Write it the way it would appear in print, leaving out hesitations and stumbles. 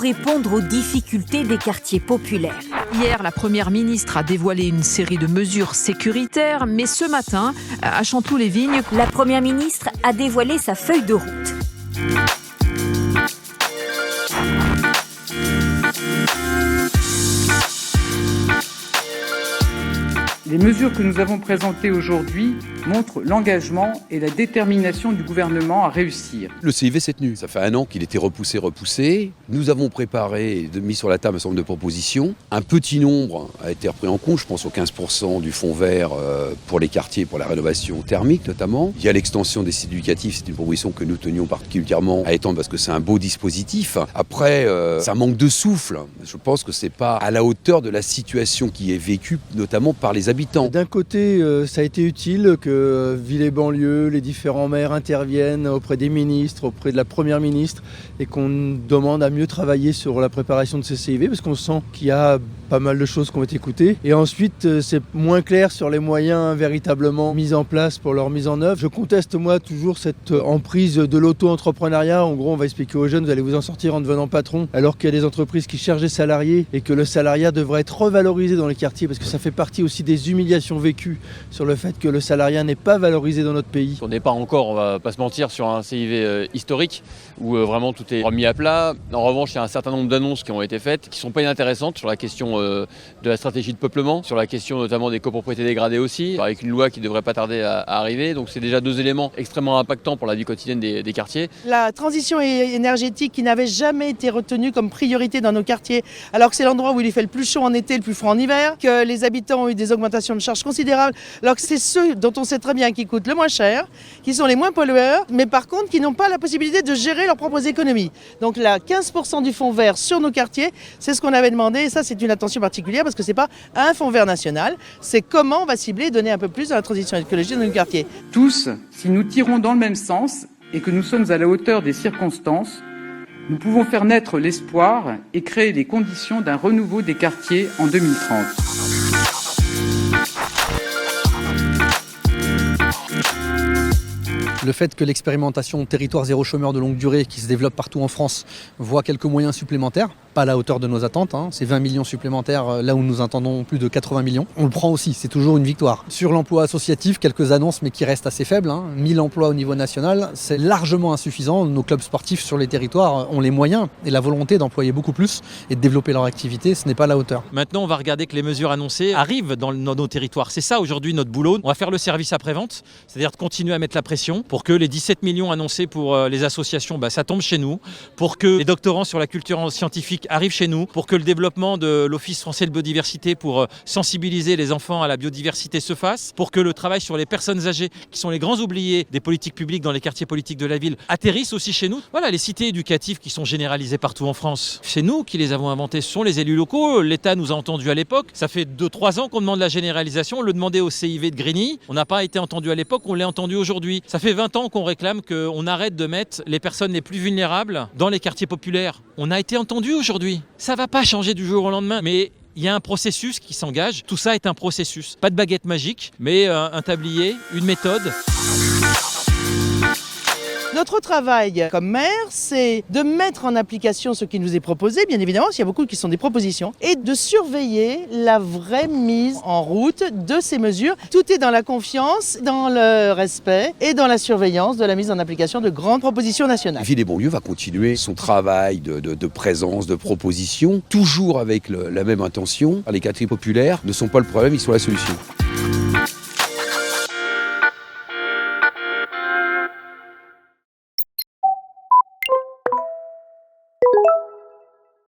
répondre aux difficultés des quartiers populaires. Hier, la Première ministre a dévoilé une série de mesures sécuritaires, mais ce matin, à Chanteloup-les-Vignes, la Première ministre a dévoilé sa feuille de route. Les mesures que nous avons présentées aujourd'hui montrent l'engagement et la détermination du gouvernement à réussir. Le CIV s'est tenu. Ça fait 1 an qu'il était repoussé. Nous avons préparé et mis sur la table un certain nombre de propositions. Un petit nombre a été repris en compte, je pense aux 15% du fonds vert pour les quartiers, pour la rénovation thermique notamment. Il y a l'extension des sites éducatifs, c'est une proposition que nous tenions particulièrement à étendre parce que c'est un beau dispositif. Après, ça manque de souffle. Je pense que c'est pas à la hauteur de la situation qui est vécue, notamment par les habitants. D'un côté, ça a été utile que ville et banlieue, les différents maires interviennent auprès des ministres, auprès de la Première ministre et qu'on demande à mieux travailler sur la préparation de ces CIV parce qu'on sent qu'il y a pas mal de choses qui ont été écoutées. Et ensuite, c'est moins clair sur les moyens véritablement mis en place pour leur mise en œuvre. Je conteste moi toujours cette emprise de l'auto-entrepreneuriat. En gros, on va expliquer aux jeunes, vous allez vous en sortir en devenant patron, alors qu'il y a des entreprises qui cherchent des salariés et que le salariat devrait être revalorisé dans les quartiers parce que ça fait partie aussi des humiliations vécues sur le fait que le salariat n'est pas valorisé dans notre pays. On n'est pas encore, on va pas se mentir, sur un CIV historique où vraiment tout est remis à plat. En revanche, il y a un certain nombre d'annonces qui ont été faites qui ne sont pas inintéressantes sur la question de la stratégie de peuplement, sur la question notamment des copropriétés dégradées aussi, avec une loi qui ne devrait pas tarder à arriver. Donc c'est déjà 2 éléments extrêmement impactants pour la vie quotidienne des quartiers. La transition énergétique qui n'avait jamais été retenue comme priorité dans nos quartiers, alors que c'est l'endroit où il fait le plus chaud en été, le plus froid en hiver, que les habitants ont eu des augmentations de charges considérables, alors que c'est ceux dont on sait très bien qu'ils coûtent le moins cher, qui sont les moins pollueurs, mais par contre qui n'ont pas la possibilité de gérer leurs propres économies. Donc là, 15% du fonds vert sur nos quartiers, c'est ce qu'on avait demandé, et ça c'est une attention particulière parce que c'est pas un fonds vert national, c'est comment on va cibler et donner un peu plus à la transition écologique dans nos quartiers. Tous, si nous tirons dans le même sens et que nous sommes à la hauteur des circonstances, nous pouvons faire naître l'espoir et créer les conditions d'un renouveau des quartiers en 2030. Le fait que l'expérimentation territoire zéro chômeur de longue durée qui se développe partout en France voit quelques moyens supplémentaires, pas à la hauteur de nos attentes, c'est 20 millions supplémentaires là où nous attendons plus de 80 millions. On le prend aussi, c'est toujours une victoire. Sur l'emploi associatif, quelques annonces mais qui restent assez faibles, 1000 emplois au niveau national, c'est largement insuffisant. Nos clubs sportifs sur les territoires ont les moyens et la volonté d'employer beaucoup plus et de développer leur activité, ce n'est pas à la hauteur. Maintenant, on va regarder que les mesures annoncées arrivent dans nos territoires. C'est ça aujourd'hui notre boulot. On va faire le service après-vente, c'est-à-dire de continuer à mettre la pression pour que les 17 millions annoncés pour les associations, ça tombe chez nous, pour que les doctorants sur la culture scientifique arrivent chez nous, pour que le développement de l'Office français de biodiversité pour sensibiliser les enfants à la biodiversité se fasse, pour que le travail sur les personnes âgées, qui sont les grands oubliés des politiques publiques dans les quartiers politiques de la ville, atterrisse aussi chez nous. Voilà, les cités éducatives qui sont généralisées partout en France, c'est nous qui les avons inventées, ce sont les élus locaux. L'État nous a entendus à l'époque. Ça fait 2-3 ans qu'on demande la généralisation, on le demandait au CIV de Grigny. On n'a pas été entendu à l'époque, on l'est entendu aujourd'hui. Ça fait 20 ans qu'on réclame qu'on arrête de mettre les personnes les plus vulnérables dans les quartiers populaires. On a été entendu aujourd'hui. Ça ne va pas changer du jour au lendemain, mais il y a un processus qui s'engage. Tout ça est un processus. Pas de baguette magique, mais un tablier, une méthode. Notre travail comme maire, c'est de mettre en application ce qui nous est proposé, bien évidemment, il y a beaucoup qui sont des propositions, et de surveiller la vraie mise en route de ces mesures. Tout est dans la confiance, dans le respect et dans la surveillance de la mise en application de grandes propositions nationales. Ville et banlieue va continuer son travail de présence, de proposition, toujours avec la même intention. Les quartiers populaires ne sont pas le problème, ils sont la solution.